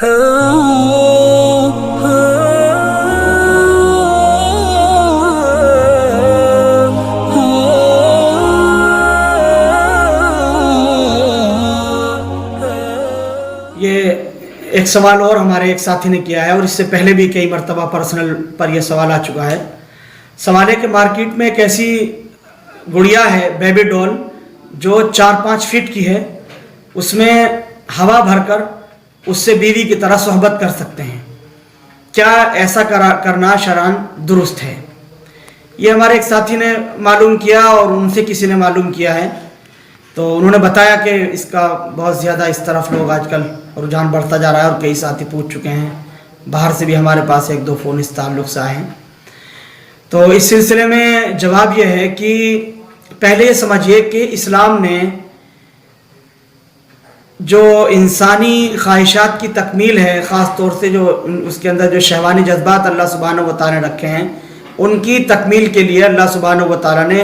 یہ ایک سوال اور ہمارے ایک ساتھی نے کیا ہے، اور اس سے پہلے بھی کئی مرتبہ پرسنل پر یہ سوال آ چکا ہے۔ سوال ہے کہ مارکیٹ میں ایک ایسی گڑیا ہے، بیبی ڈول، جو 4-5 فٹ کی ہے، اس میں ہوا بھر کر اس سے بیوی کی طرح صحبت کر سکتے ہیں، کیا ایسا کرنا شرعاً درست ہے؟ یہ ہمارے ایک ساتھی نے معلوم کیا، اور ان سے کسی نے معلوم کیا ہے، تو انہوں نے بتایا کہ اس کا بہت زیادہ اس طرف لوگ آج کل رجحان بڑھتا جا رہا ہے، اور کئی ساتھی پوچھ چکے ہیں، باہر سے بھی ہمارے پاس 1-2 فون اس تعلق سے آئے ہیں۔ تو اس سلسلے میں جواب یہ ہے کہ پہلے یہ سمجھیے کہ اسلام نے جو انسانی خواہشات کی تکمیل ہے، خاص طور سے جو اس کے اندر جو شہوانی جذبات اللہ سبحانہ و تعالیٰ نے رکھے ہیں، ان کی تکمیل کے لیے اللہ سبحانہ و تعالیٰ نے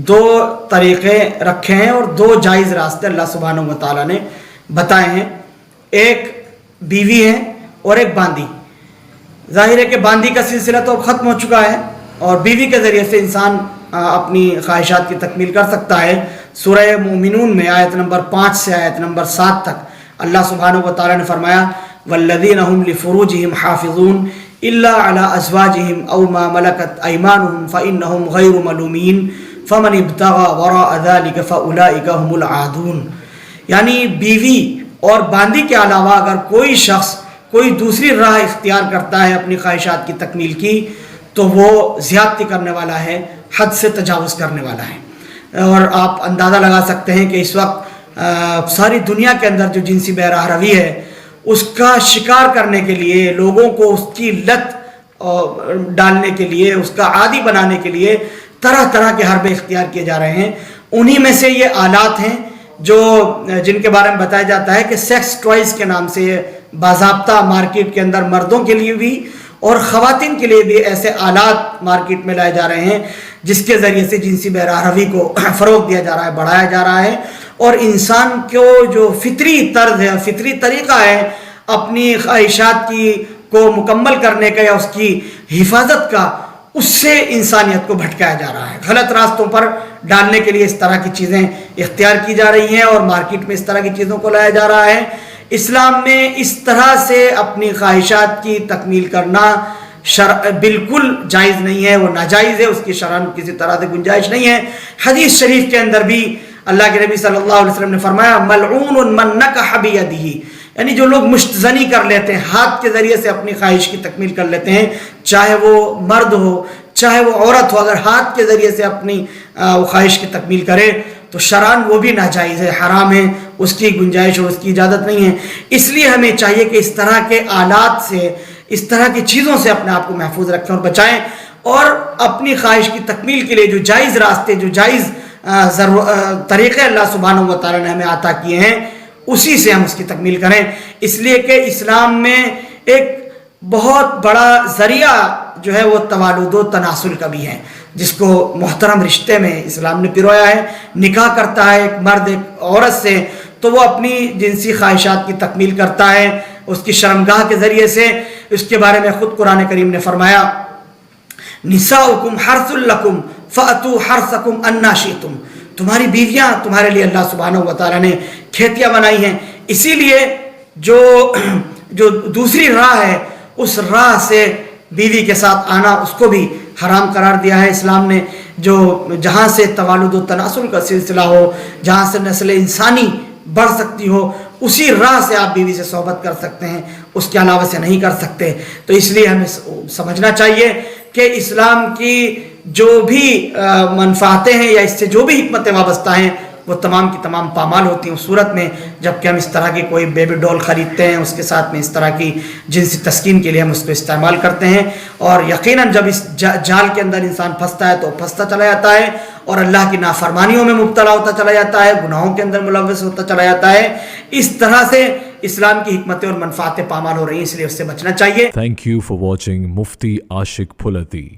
2 طریقے رکھے ہیں، اور 2 جائز راستے اللہ سبحانہ و تعالیٰ نے بتائے ہیں۔ ایک بیوی ہے اور ایک باندی۔ ظاہر ہے کہ باندی کا سلسلہ تو ختم ہو چکا ہے، اور بیوی کے ذریعے سے انسان اپنی خواہشات کی تکمیل کر سکتا ہے۔ سورہ مومنون میں آیت نمبر 5 سے آیت نمبر 7 تک اللہ سبحانہ و تعالیٰ نے فرمایا والذین هم لفروجهم حافظون الا علی ازواجهم او ما ملکت ایمانهم فانهم غیر ملومین فمن ابتغى وراء ذلك فاولئک هم العادون۔ یعنی بیوی اور باندی کے علاوہ اگر کوئی شخص کوئی دوسری راہ اختیار کرتا ہے اپنی خواہشات کی تکمیل کی، تو وہ زیادتی کرنے والا ہے، حد سے تجاوز کرنے والا ہے۔ اور آپ اندازہ لگا سکتے ہیں کہ اس وقت ساری دنیا کے اندر جو جنسی بے راہ روی ہے، اس کا شکار کرنے کے لیے، لوگوں کو اس کی لت ڈالنے کے لیے، اس کا عادی بنانے کے لیے طرح طرح کے حربے اختیار کیے جا رہے ہیں۔ انہی میں سے یہ آلات ہیں جو جن کے بارے میں بتایا جاتا ہے کہ سیکس ٹوائز کے نام سے باضابطہ مارکیٹ کے اندر مردوں کے لیے بھی اور خواتین کے لیے بھی ایسے آلات مارکیٹ میں لائے جا رہے ہیں، جس کے ذریعے سے جنسی بے راہ روی کو فروغ دیا جا رہا ہے، بڑھایا جا رہا ہے، اور انسان کو جو فطری طرز ہے، فطری طریقہ ہے اپنی خواہشات کو مکمل کرنے کا یا اس کی حفاظت کا، اس سے انسانیت کو بھٹکایا جا رہا ہے، غلط راستوں پر ڈالنے کے لیے اس طرح کی چیزیں اختیار کی جا رہی ہیں، اور مارکیٹ میں اس طرح کی چیزوں کو لایا جا رہا ہے۔ اسلام میں اس طرح سے اپنی خواہشات کی تکمیل کرنا بالکل جائز نہیں ہے، وہ ناجائز ہے، اس کی شرعاً کسی طرح سے گنجائش نہیں ہے۔ حدیث شریف کے اندر بھی اللہ کے نبی صلی اللہ علیہ وسلم نے فرمایا ملعون من نکح بیدہ، یعنی جو لوگ مشت زنی کر لیتے ہیں، ہاتھ کے ذریعے سے اپنی خواہش کی تکمیل کر لیتے ہیں، چاہے وہ مرد ہو چاہے وہ عورت ہو، اگر ہاتھ کے ذریعے سے اپنی خواہش کی تکمیل کرے تو شرعاً وہ بھی ناجائز ہے، حرام ہے، اس کی گنجائش اور اس کی اجازت نہیں ہے۔ اس لیے ہمیں چاہیے کہ اس طرح کے آلات سے، اس طرح کی چیزوں سے اپنے آپ کو محفوظ رکھیں اور بچائیں، اور اپنی خواہش کی تکمیل کے لیے جو جائز راستے، جو جائز طریقے اللہ سبحانہ و تعالیٰ نے ہمیں عطا کیے ہیں، اسی سے ہم اس کی تکمیل کریں۔ اس لیے کہ اسلام میں ایک بہت بڑا ذریعہ جو ہے وہ توالد و تناسل کا بھی ہے، جس کو محترم رشتے میں اسلام نے پرویا ہے۔ نکاح کرتا ہے ایک مرد ایک عورت سے، تو وہ اپنی جنسی خواہشات کی تکمیل کرتا ہے اس کی شرمگاہ کے ذریعے سے۔ اس کے بارے میں خود قرآن کریم نے فرمایا نساؤکم حرث لکم فأتوا حرثکم انا شئتم، تمہاری بیویاں تمہارے لیے اللہ سبحانہ و تعالیٰ نے کھیتیاں بنائی ہیں، اسی لیے جو دوسری راہ ہے، اس راہ سے بیوی کے ساتھ آنا اس کو بھی حرام قرار دیا ہے اسلام نے۔ جو جہاں سے توالد و تناسل کا سلسلہ ہو، جہاں سے نسل انسانی بڑھ سکتی ہو، اسی راہ سے آپ بیوی سے صحبت کر سکتے ہیں، اس کے علاوہ سے نہیں کر سکتے۔ تو اس لیے ہمیں سمجھنا چاہیے کہ اسلام کی جو بھی منفعتیں ہیں یا اس سے جو بھی حکمتیں وابستہ ہیں، وہ تمام کی تمام پامال ہوتی ہیں اس صورت میں جب کہ ہم اس طرح کی کوئی بیبی ڈول خریدتے ہیں، اس کے ساتھ میں اس طرح کی جنسی تسکین کے لیے ہم اس کو استعمال کرتے ہیں، اور یقیناً جب اس جال کے اندر انسان پھنستا ہے تو پھنستا چلا جاتا ہے، اور اللہ کی نافرمانیوں میں مبتلا ہوتا چلا جاتا ہے، گناہوں کے اندر ملوث ہوتا چلا جاتا ہے۔ اس طرح سے اسلام کی حکمتیں اور منفعتیں پامال ہو رہی ہیں، اس لیے اس سے بچنا چاہیے۔ Thank you for watching Mufti Ashik Phulati.